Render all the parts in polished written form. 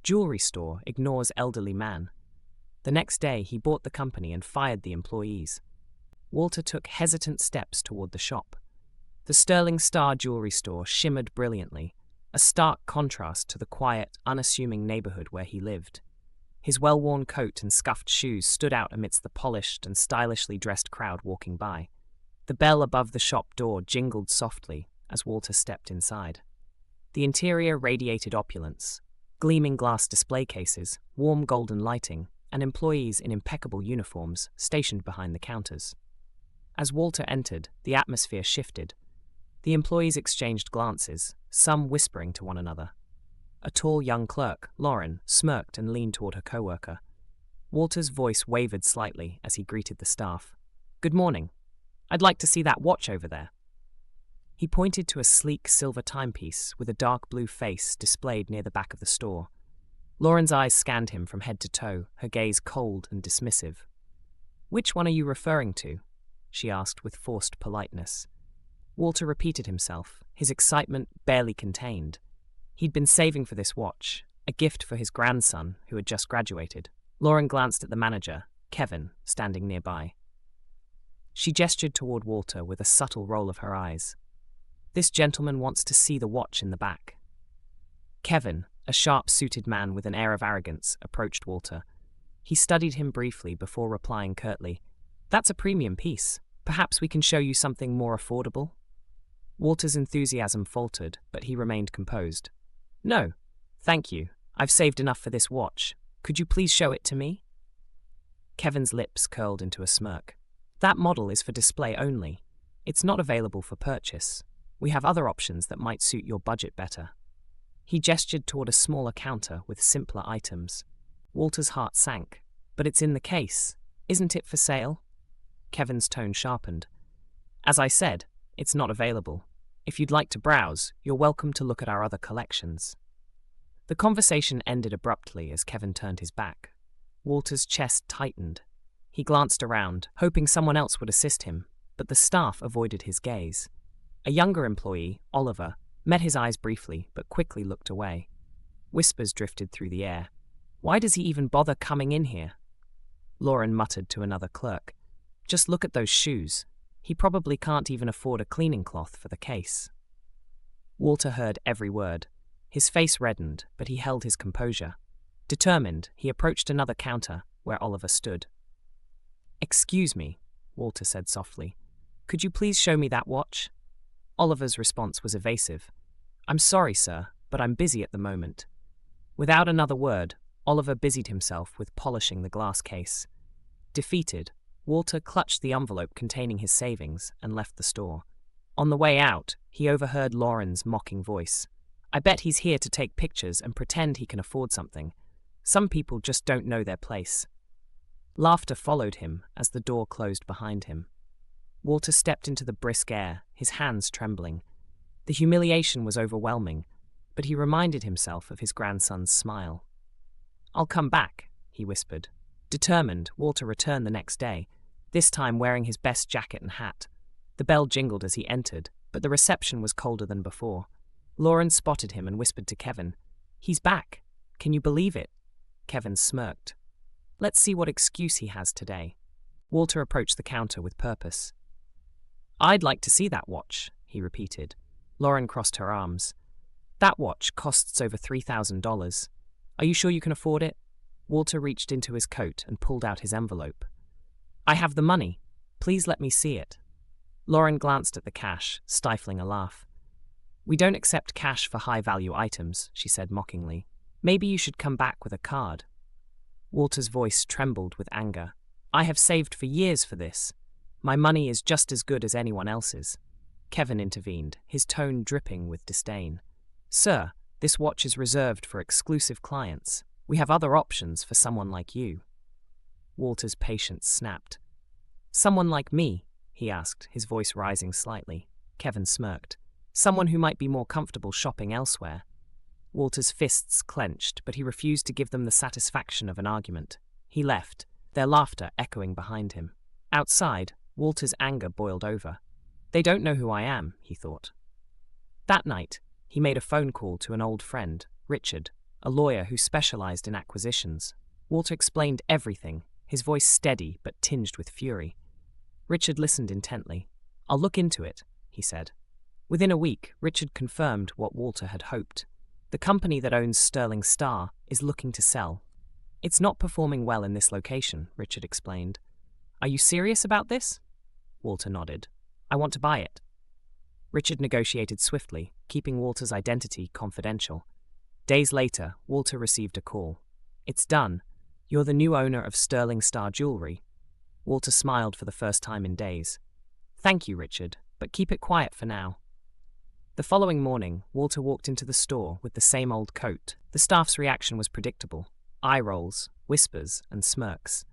Jewelry store ignores elderly man. The next day, he bought the company and fired the employees. Walter took hesitant steps toward the shop. The Sterling Star jewelry store shimmered brilliantly, a stark contrast to the quiet, unassuming neighborhood where he lived. His well-worn coat and scuffed shoes stood out amidst the polished and stylishly dressed crowd walking by. The bell above the shop door jingled softly as Walter stepped inside. The interior radiated opulence, gleaming glass display cases, warm golden lighting, and employees in impeccable uniforms stationed behind the counters. As Walter entered, the atmosphere shifted. The employees exchanged glances, some whispering to one another. A tall young clerk, Lauren, smirked and leaned toward her coworker. Walter's voice wavered slightly as he greeted the staff. "Good morning. I'd like to see that watch over there." He pointed to a sleek silver timepiece with a dark blue face displayed near the back of the store. Lauren's eyes scanned him from head to toe, her gaze cold and dismissive. "Which one are you referring to?" she asked with forced politeness. Walter repeated himself, his excitement barely contained. He'd been saving for this watch, a gift for his grandson who had just graduated. Lauren glanced at the manager, Kevin, standing nearby. She gestured toward Walter with a subtle roll of her eyes. "This gentleman wants to see the watch in the back." Kevin, a sharp-suited man with an air of arrogance, approached Walter. He studied him briefly before replying curtly, "That's a premium piece. Perhaps we can show you something more affordable?" Walter's enthusiasm faltered, but he remained composed. "No, thank you. I've saved enough for this watch. Could you please show it to me?" Kevin's lips curled into a smirk. "That model is for display only. It's not available for purchase. We have other options that might suit your budget better." He gestured toward a smaller counter with simpler items. Walter's heart sank. "But it's in the case. Isn't it for sale?" Kevin's tone sharpened. "As I said, it's not available. If you'd like to browse, you're welcome to look at our other collections." The conversation ended abruptly as Kevin turned his back. Walter's chest tightened. He glanced around, hoping someone else would assist him, but the staff avoided his gaze. A younger employee, Oliver, met his eyes briefly but quickly looked away. Whispers drifted through the air. "Why does he even bother coming in here?" Lauren muttered to another clerk. "Just look at those shoes. He probably can't even afford a cleaning cloth for the case." Walter heard every word. His face reddened, but he held his composure. Determined, he approached another counter where Oliver stood. "Excuse me," Walter said softly. "Could you please show me that watch?" Oliver's response was evasive. "I'm sorry, sir, but I'm busy at the moment." Without another word, Oliver busied himself with polishing the glass case. Defeated, Walter clutched the envelope containing his savings and left the store. On the way out, he overheard Lauren's mocking voice. "I bet he's here to take pictures and pretend he can afford something. Some people just don't know their place." Laughter followed him as the door closed behind him. Walter stepped into the brisk air, his hands trembling. The humiliation was overwhelming, but he reminded himself of his grandson's smile. "I'll come back," he whispered. Determined, Walter returned the next day, this time wearing his best jacket and hat. The bell jingled as he entered, but the reception was colder than before. Lauren spotted him and whispered to Kevin, "He's back. Can you believe it?" Kevin smirked. "Let's see what excuse he has today." Walter approached the counter with purpose. "I'd like to see that watch," he repeated. Lauren crossed her arms. "That watch costs over $3,000. Are you sure you can afford it?" Walter reached into his coat and pulled out his envelope. "I have the money. Please let me see it." Lauren glanced at the cash, stifling a laugh. "We don't accept cash for high-value items," she said mockingly. "Maybe you should come back with a card." Walter's voice trembled with anger. "I have saved for years for this. My money is just as good as anyone else's." Kevin intervened, his tone dripping with disdain. "Sir, this watch is reserved for exclusive clients. We have other options for someone like you." Walter's patience snapped. "Someone like me?" he asked, his voice rising slightly. Kevin smirked. "Someone who might be more comfortable shopping elsewhere." Walter's fists clenched, but he refused to give them the satisfaction of an argument. He left, their laughter echoing behind him. Outside, Walter's anger boiled over. "They don't know who I am," he thought. That night, he made a phone call to an old friend, Richard, a lawyer who specialized in acquisitions. Walter explained everything, his voice steady but tinged with fury. Richard listened intently. "I'll look into it," he said. Within a week, Richard confirmed what Walter had hoped. The company that owns Sterling Star is looking to sell. "It's not performing well in this location," Richard explained. "Are you serious about this?" Walter nodded. "I want to buy it." Richard negotiated swiftly, keeping Walter's identity confidential. Days later, Walter received a call. "It's done. You're the new owner of Sterling Star Jewelry." Walter smiled for the first time in days. "Thank you, Richard, but keep it quiet for now." The following morning, Walter walked into the store with the same old coat. The staff's reaction was predictable: eye rolls, whispers, and smirks.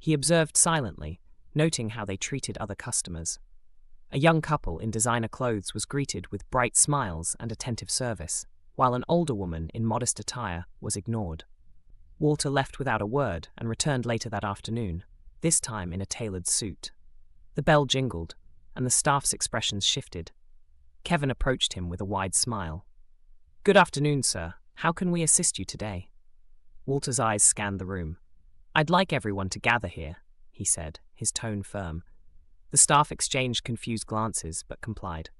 He observed silently, noting how they treated other customers. A young couple in designer clothes was greeted with bright smiles and attentive service, while an older woman in modest attire was ignored. Walter left without a word and returned later that afternoon, this time in a tailored suit. The bell jingled, and the staff's expressions shifted. Kevin approached him with a wide smile. "Good afternoon, sir. How can we assist you today?" Walter's eyes scanned the room. "I'd like everyone to gather here," he said, his tone firm. The staff exchanged confused glances, but complied.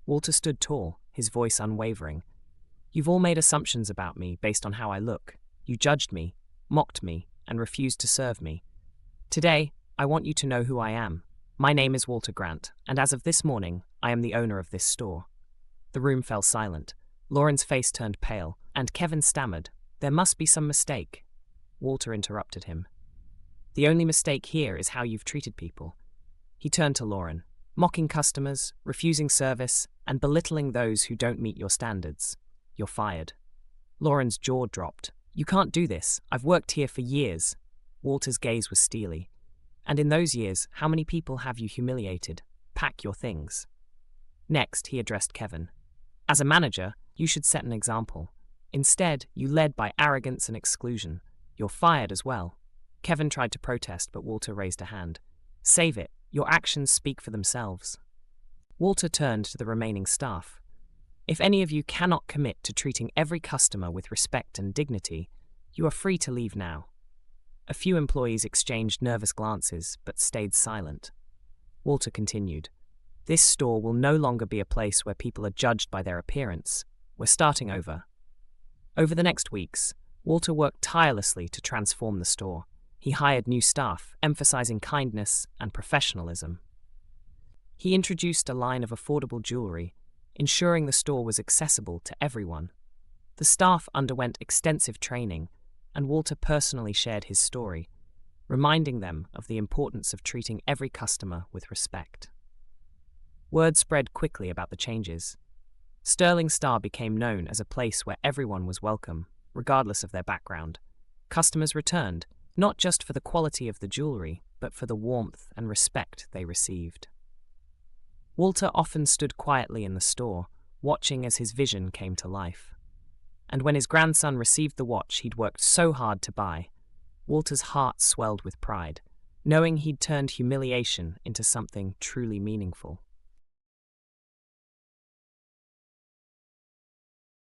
Walter stood tall, his voice unwavering. "You've all made assumptions about me based on how I look. You judged me, mocked me, and refused to serve me. Today, I want you to know who I am. My name is Walter Grant, and as of this morning, I am the owner of this store." The room fell silent. Lauren's face turned pale, and Kevin stammered, "There must be some mistake." Walter interrupted him. "The only mistake here is how you've treated people." He turned to Lauren. "Mocking customers, refusing service, and belittling those who don't meet your standards. You're fired." Lauren's jaw dropped. "You can't do this. I've worked here for years." Walter's gaze was steely. "And in those years, how many people have you humiliated? Pack your things." Next, he addressed Kevin. "As a manager, you should set an example. Instead, you led by arrogance and exclusion. You're fired as well." Kevin tried to protest, but Walter raised a hand. "Save it. Your actions speak for themselves." Walter turned to the remaining staff. "If any of you cannot commit to treating every customer with respect and dignity, you are free to leave now." A few employees exchanged nervous glances, but stayed silent. Walter continued. "This store will no longer be a place where people are judged by their appearance. We're starting over." Over the next weeks, Walter worked tirelessly to transform the store. He hired new staff, emphasizing kindness and professionalism. He introduced a line of affordable jewelry, ensuring the store was accessible to everyone. The staff underwent extensive training, and Walter personally shared his story, reminding them of the importance of treating every customer with respect. Word spread quickly about the changes. Sterling Star became known as a place where everyone was welcome, regardless of their background. Customers returned, not just for the quality of the jewelry, but for the warmth and respect they received. Walter often stood quietly in the store, watching as his vision came to life. And when his grandson received the watch he'd worked so hard to buy, Walter's heart swelled with pride, knowing he'd turned humiliation into something truly meaningful.